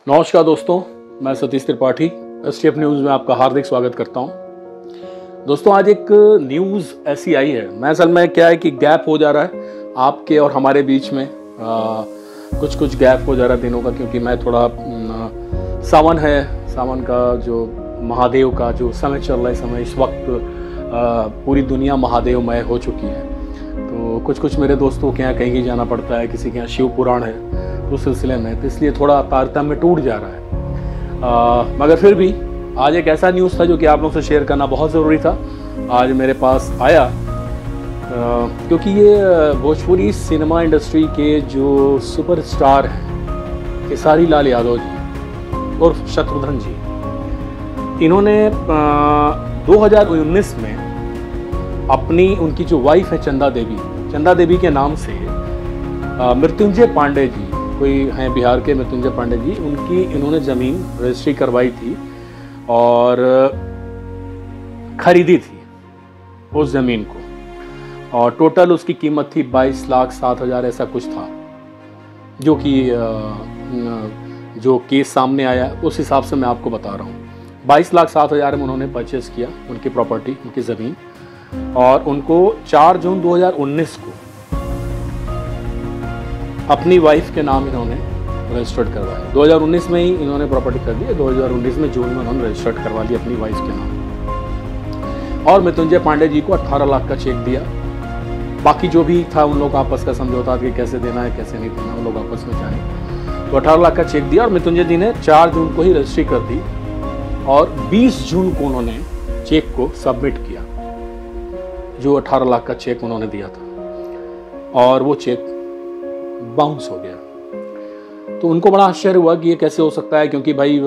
नमस्कार दोस्तों, मैं सतीश त्रिपाठी एसटीएफ न्यूज़ में आपका हार्दिक स्वागत करता हूं। दोस्तों, आज एक न्यूज़ ऐसी आई है, मैं असल में क्या है कि गैप हो जा रहा है आपके और हमारे बीच में, कुछ गैप हो जा रहा है दिनों का, क्योंकि मैं थोड़ा सावन का जो महादेव का जो समय चल रहा है, समय इस वक्त पूरी दुनिया महादेवमय हो चुकी है। तो कुछ मेरे दोस्तों के यहाँ कहीं जाना पड़ता है, किसी के यहाँ शिव पुराण है, उस सिलसिले में, तो इसलिए थोड़ा तारतम्य टूट जा रहा है। मगर फिर भी आज एक ऐसा न्यूज़ था जो कि आप लोगों से शेयर करना बहुत ज़रूरी था, आज मेरे पास आया, क्योंकि ये भोजपुरी सिनेमा इंडस्ट्री के जो सुपरस्टार हैं खेसारी लाल यादव जी और शत्रुघ्न जी, इन्होंने 2019 में उनकी जो वाइफ है चंदा देवी के नाम से मृत्युंजय पांडे जी, कोई हैं बिहार के मृत्युंजय पांडे जी, उनकी इन्होंने ज़मीन रजिस्ट्री करवाई थी और खरीदी थी उस ज़मीन को, और टोटल उसकी कीमत थी 22,07,000 ऐसा कुछ था, जो कि जो केस सामने आया उस हिसाब से मैं आपको बता रहा हूँ। 22,07,000 में उन्होंने परचेज़ किया उनकी प्रॉपर्टी, उनकी ज़मीन, और उनको 4 जून 2019 को अपनी वाइफ के नाम इन्होंने रजिस्टर्ड करवाया। 2019 में ही इन्होंने प्रॉपर्टी कर दी, 2019 में जून में उन्होंने रजिस्टर्ड करवा ली अपनी वाइफ के नाम, और मृत्युंजय पांडे जी को 18 लाख का चेक दिया। बाकी जो भी था उन लोग आपस का समझौता कि कैसे देना है कैसे नहीं देना, उन लोग आपस में जाने, तो 18 लाख का चेक दिया और मृत्युंजय जी ने 4 जून को ही रजिस्ट्री कर दी और 20 जून को उन्होंने चेक को सबमिट किया, जो 18 लाख का चेक उन्होंने दिया था, और वो चेक बाउंस हो गया। तो उनको बड़ा आश्चर्य हुआ कि ये कैसे हो सकता है, क्योंकि भाई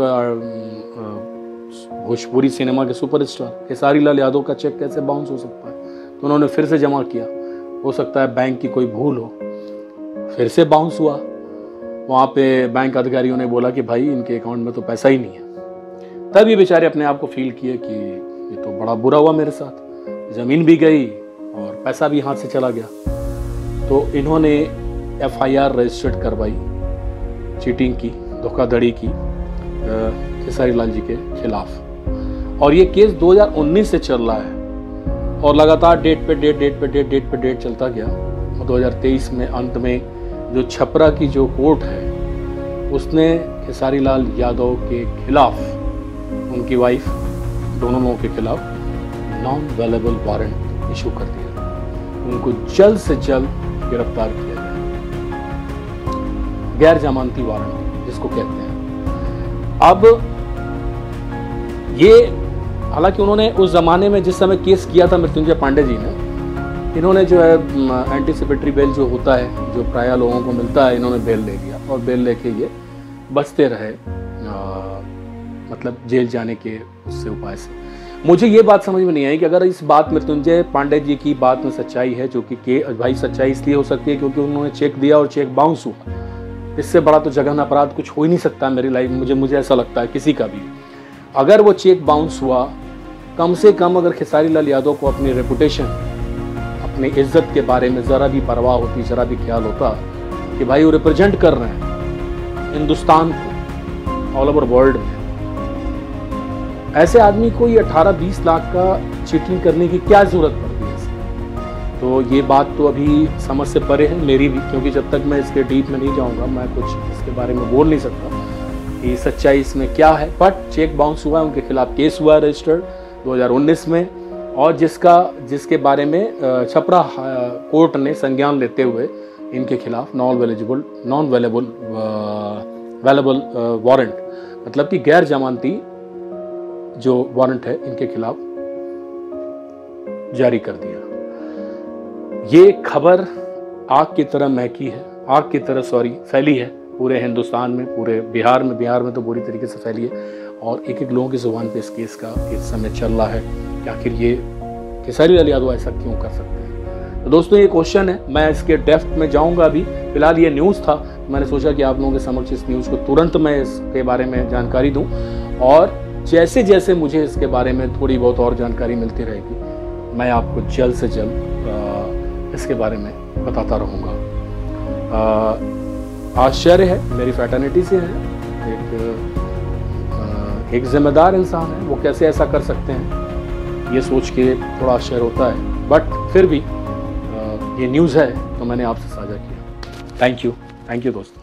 भोजपुरी सिनेमा के सुपरस्टार खेसारी लाल यादव का चेक कैसे बाउंस हो सकता है। तो उन्होंने फिर से जमा किया, हो सकता है बैंक की कोई भूल हो, फिर से बाउंस हुआ। वहाँ पे बैंक अधिकारियों ने बोला कि भाई इनके अकाउंट में तो पैसा ही नहीं है। तब ये बेचारे अपने आप को फील किए कि ये तो बड़ा बुरा हुआ मेरे साथ, ज़मीन भी गई और पैसा भी हाथ से चला गया। तो इन्होंने FIR रजिस्टर्ड करवाई चीटिंग की, धोखाधड़ी की खेसारी लाल जी के खिलाफ, और ये केस 2019 से चल रहा है और लगातार डेट पे डेट चलता गया। और 2023 में अंत में जो छपरा की जो कोर्ट है उसने खेसारी लाल यादव के खिलाफ, उनकी वाइफ, दोनों लोगों के खिलाफ नॉन अवेलेबल वारंट इशू कर दिया। उनको जल्द से जल्द गिरफ्तार किया गया, गैर जमानती वारंट जिसको कहते हैं। अब ये, हालांकि उन्होंने उस जमाने में जिस समय केस किया था मृत्युंजय पांडे जी ने, इन्होंने जो है एंटीसिपेटरी बेल जो होता है, जो प्राय लोगों को मिलता है, इन्होंने बेल ले लिया और बेल लेके ये बचते रहे, मतलब जेल जाने के उससे उपाय से। मुझे ये बात समझ में नहीं आई कि अगर इस बात मृत्युंजय पांडे जी की बात में सच्चाई है, जो कि भाई सच्चाई इसलिए हो सकती है क्योंकि उन्होंने चेक दिया और चेक बाउंस हुआ, इससे बड़ा तो जघन्य अपराध कुछ हो ही नहीं सकता मेरी लाइफ में, मुझे ऐसा लगता है किसी का भी। अगर वो चेक बाउंस हुआ, कम से कम अगर खेसारी लाल यादव को अपनी रेपुटेशन, अपनी इज्जत के बारे में ज़रा भी परवाह होती, ज़रा भी ख्याल होता कि भाई वो रिप्रेजेंट कर रहे हैं हिंदुस्तान को ऑल ओवर वर्ल्ड में, ऐसे आदमी को ये 18-20 लाख का चीटिंग करने की क्या ज़रूरत पड़ती है। तो ये बात तो अभी समझ से परे है मेरी भी, क्योंकि जब तक मैं इसके डीप में नहीं जाऊंगा मैं कुछ इसके बारे में बोल नहीं सकता कि सच्चाई इसमें क्या है। बट चेक बाउंस हुआ, उनके खिलाफ केस हुआ रजिस्टर्ड 2019 में, और जिसके बारे में छपरा कोर्ट ने संज्ञान लेते हुए इनके खिलाफ नॉन अवेलेबल वारंट, मतलब कि गैर जमानती जो वारंट है इनके खिलाफ जारी कर दिया। ये खबर आग की तरह महकी है, आग की तरह फैली है पूरे हिंदुस्तान में, पूरे बिहार में तो बुरी तरीके से फैली है, और एक लोगों की जुबान पे इस केस का इस समय चल रहा है कि आखिर ये खेसारी लाल यादव ऐसा क्यों कर सकते हैं। तो दोस्तों, ये क्वेश्चन है, मैं इसके डेप्थ में जाऊंगा अभी। फिलहाल ये न्यूज़ था, मैंने सोचा कि आप लोगों के समक्ष इस न्यूज़ को तुरंत मैं इसके बारे में जानकारी दूं, और जैसे जैसे मुझे इसके बारे में थोड़ी बहुत और जानकारी मिलती रहेगी मैं आपको जल्द से जल्द इसके बारे में बताता रहूँगा। आश्चर्य है, मेरी फैटर्निटी से है, एक जिम्मेदार इंसान है, वो कैसे ऐसा कर सकते हैं, ये सोच के थोड़ा आश्चर्य होता है। बट फिर भी ये न्यूज़ है तो मैंने आपसे साझा किया। थैंक यू दोस्तों।